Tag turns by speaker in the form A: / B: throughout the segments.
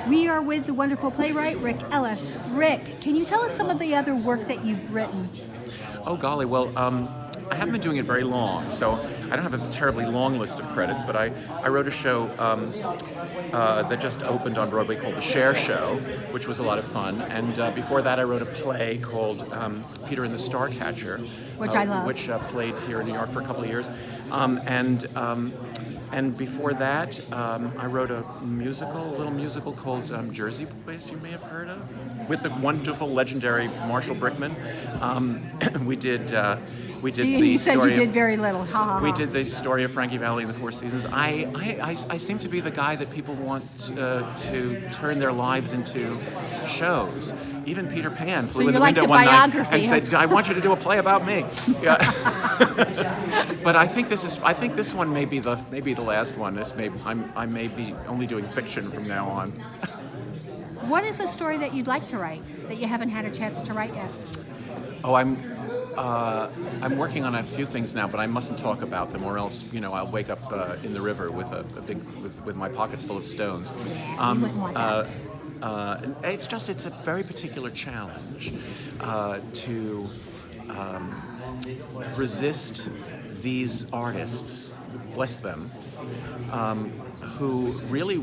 A: We are with the wonderful playwright Rick Elice. Rick, can you tell us some of the other work that you've written?
B: Oh, golly. Well, I haven't been doing it very long, so I don't have a terribly long list of credits, but I wrote a show that just opened on Broadway called The Cher Show, which was a lot of fun. And before that, I wrote a play called Peter and the Starcatcher,
A: Which I love.
B: which played here in New York for a couple of years. And before that, I wrote a little musical called Jersey Boys, you may have heard of, with the wonderful, legendary Marshall Brickman. We did
A: See,
B: the
A: you said
B: story
A: you did very little. Ha, ha, ha.
B: we did the story of Frankie Valli and the Four Seasons. I seem to be the guy that people want to turn their lives into shows. Even Peter Pan flew in the
A: like
B: window
A: the
B: one night
A: biography,
B: and
A: huh?
B: said, "I want you to do a play about me." Yeah. But I think this one may be the last one. I may be only doing fiction from now on.
A: What is a story that you'd like to write that you haven't had a chance to write yet?
B: Oh, I'm working on a few things now, but I mustn't talk about them, or else I'll wake up in the river with with my pockets full of stones.
A: Yeah, you wouldn't want that.
B: It's a very particular challenge to resist these artists, bless them, who really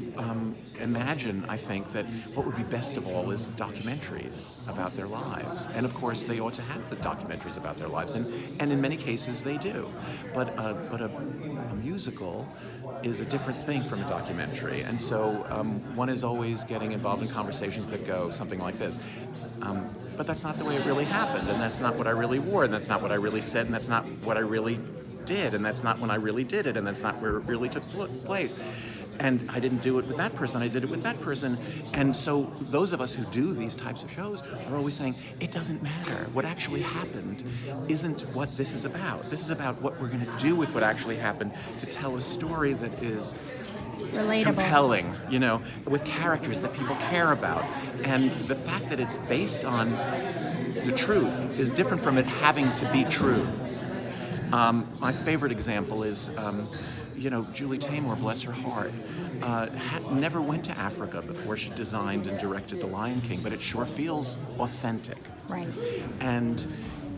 B: imagine, I think, that what would be best of all is documentaries about their lives. And of course, they ought to have the documentaries about their lives, and in many cases they do. But a musical is a different thing from a documentary, and so one is always getting involved in conversations that go something like this. But that's not the way it really happened, and that's not what I really wore, and that's not what I really said, and that's not what I really did, and that's not when I really did it, and that's not where it really took place. And I didn't do it with that person, I did it with that person. And so those of us who do these types of shows are always saying, it doesn't matter. What actually happened isn't what this is about. This is about what we're going to do with what actually happened to tell a story that is
A: Relatable.
B: compelling, with characters that people care about. And the fact that it's based on the truth is different from it having to be true. My favorite example is, Julie Taymor, bless her heart, never went to Africa before she designed and directed The Lion King, but it sure feels authentic.
A: Right.
B: And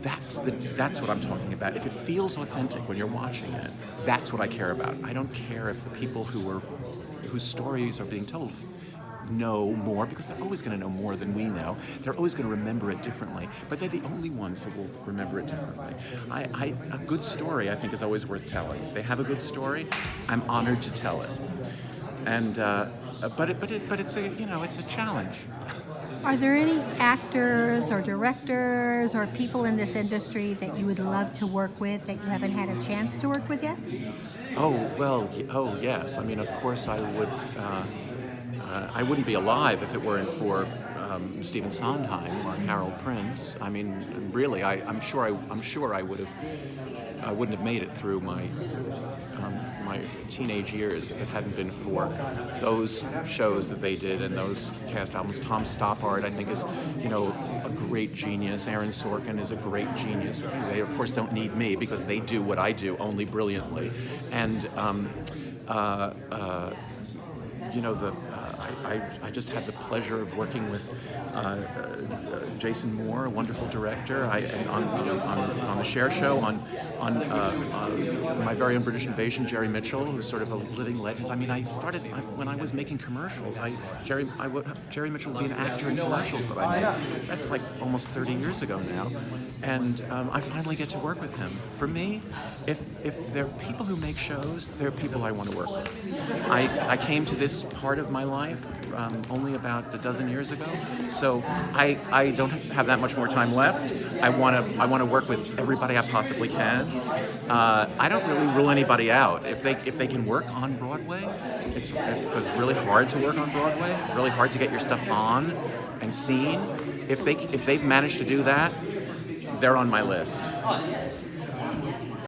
B: that's what I'm talking about. If it feels authentic when you're watching it, that's what I care about. I don't care if the people whose stories are being told know more, because they're always going to know more than we know. They're always going to remember it differently, but they're the only ones who will remember it differently. A good story, I think, is always worth telling. If they have a good story, I'm honored to tell it. And but it's a challenge.
A: Are there any actors or directors or people in this industry that you would love to work with that you haven't had a chance to work with yet?
B: Oh yes. I mean, of course I would. I wouldn't be alive if it weren't for Stephen Sondheim or Harold Prince. I mean, really, I'm sure I wouldn't have made it through my teenage years if it hadn't been for those shows that they did and those cast albums. Tom Stoppard, I think, is a great genius. Aaron Sorkin is a great genius. They of course don't need me because they do what I do only brilliantly. And I just had the pleasure of working with Jason Moore, a wonderful director, on the Cher Show, on My Very Own British Invasion, Jerry Mitchell, who's sort of a living legend. I mean, when I was making commercials, Jerry Mitchell would be an actor in commercials that I made. That's like almost 30 years ago now. And I finally get to work with him. For me, if there are people who make shows, there are people I want to work with. I came to this part of my life only about a dozen years ago, so I don't have that much more time left. I want to work with everybody I possibly can. I don't really rule anybody out if they can work on Broadway. Because it's really hard to work on Broadway. It's really hard to get your stuff on and seen. If they've managed to do that, they're on my list.